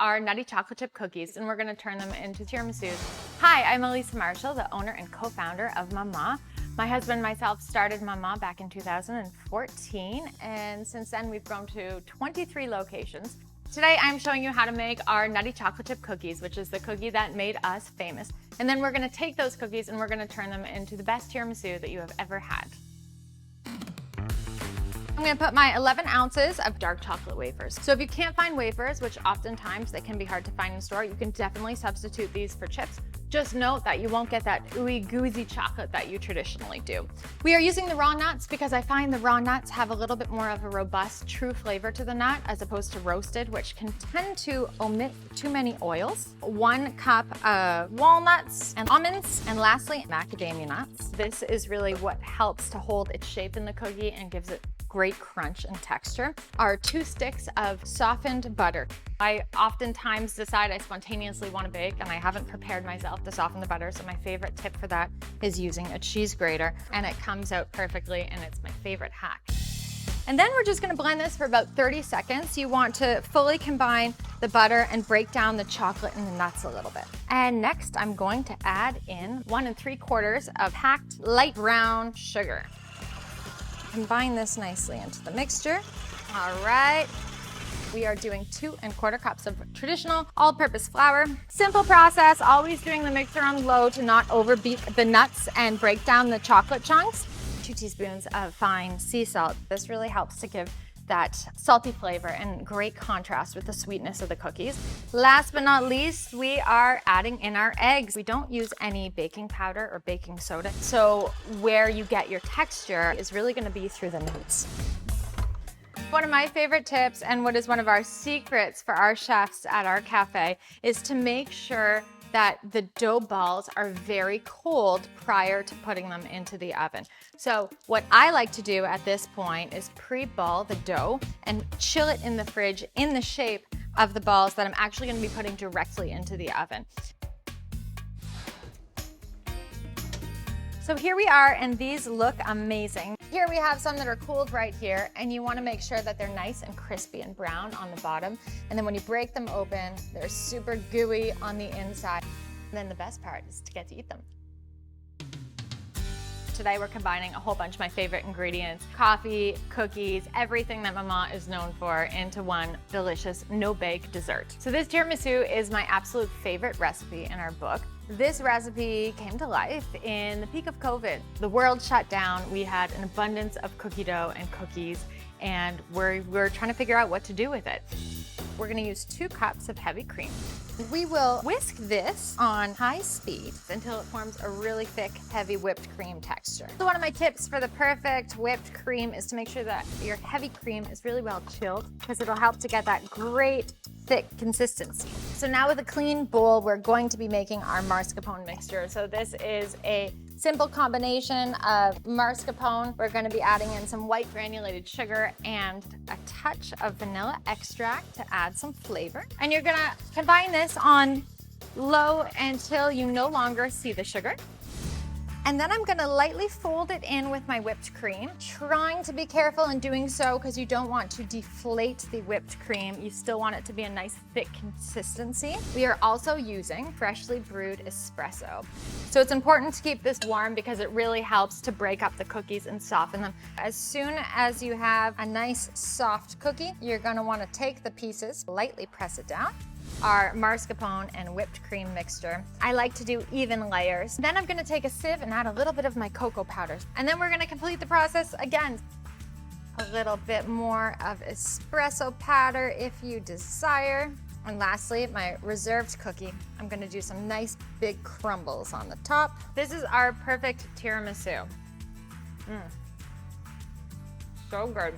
our Nutty chocolate chip cookies, and we're gonna turn them into tiramisus. Hi, I'm Elisa Marshall, the owner and co-founder of Maman. My husband and myself started Maman back in 2014, and since then we've grown to 23 locations. Today I'm showing you how to make our Nutty chocolate chip cookies, which is the cookie that made us famous. And then we're gonna take those cookies and we're gonna turn them into the best tiramisu that you have ever had. I'm gonna put my 11 ounces of dark chocolate wafers. So if you can't find wafers, which oftentimes they can be hard to find in store, you can definitely substitute these for chips. Just note that you won't get that ooey gooey chocolate that you traditionally do. We are using the raw nuts because I find the raw nuts have a little bit more of a robust, true flavor to the nut as opposed to roasted, which can tend to omit too many oils. 1 cup of walnuts and almonds, and lastly, macadamia nuts. This is really what helps to hold its shape in the cookie and gives it great crunch and texture. Are 2 sticks of softened butter. I oftentimes decide I spontaneously want to bake and I haven't prepared myself to soften the butter, so my favorite tip for that is using a cheese grater, and it comes out perfectly and it's my favorite hack. And then we're just gonna blend this for about 30 seconds. You want to fully combine the butter and break down the chocolate and the nuts a little bit. And next I'm going to add in 1 3/4 of packed light brown sugar. Combine this nicely into the mixture. All right. We are doing 2 1/4 cups of traditional all-purpose flour. Simple process, always doing the mixer on low to not overbeat the nuts and break down the chocolate chunks. 2 teaspoons of fine sea salt. This really helps to give that salty flavor and great contrast with the sweetness of the cookies. Last but not least, we are adding in our eggs. We don't use any baking powder or baking soda, so where you get your texture is really gonna be through the nuts. One of my favorite tips, and what is one of our secrets for our chefs at our cafe, is to make sure that the dough balls are very cold prior to putting them into the oven. So what I like to do at this point is pre-ball the dough and chill it in the fridge in the shape of the balls that I'm actually gonna be putting directly into the oven. So here we are, and these look amazing. Here we have some that are cooled right here, and you wanna make sure that they're nice and crispy and brown on the bottom. And then when you break them open, they're super gooey on the inside. And then the best part is to get to eat them. Today we're combining a whole bunch of my favorite ingredients, coffee, cookies, everything that Maman is known for into one delicious no-bake dessert. So this tiramisu is my absolute favorite recipe in our book. This recipe came to life in the peak of COVID. The world shut down. We had an abundance of cookie dough and cookies, and we're trying to figure out what to do with it. We're gonna use 2 cups of heavy cream. We will whisk this on high speed until it forms a really thick, heavy whipped cream texture. So one of my tips for the perfect whipped cream is to make sure that your heavy cream is really well chilled, because it'll help to get that great thick consistency. So now with a clean bowl, we're going to be making our mascarpone mixture. So this is a simple combination of mascarpone. We're going to be adding in some white granulated sugar and a touch of vanilla extract to add some flavor. And you're going to combine this on low until you no longer see the sugar. And then I'm gonna lightly fold it in with my whipped cream, trying to be careful in doing so because you don't want to deflate the whipped cream. You still want it to be a nice thick consistency. We are also using freshly brewed espresso. So it's important to keep this warm because it really helps to break up the cookies and soften them. As soon as you have a nice soft cookie, you're gonna wanna take the pieces, lightly press it down, our mascarpone and whipped cream mixture. I like to do even layers. Then I'm gonna take a sieve and add a little bit of my cocoa powder. And then we're gonna complete the process again. A little bit more of espresso powder if you desire. And lastly, my reserved cookie. I'm gonna do some nice big crumbles on the top. This is our perfect tiramisu. So good.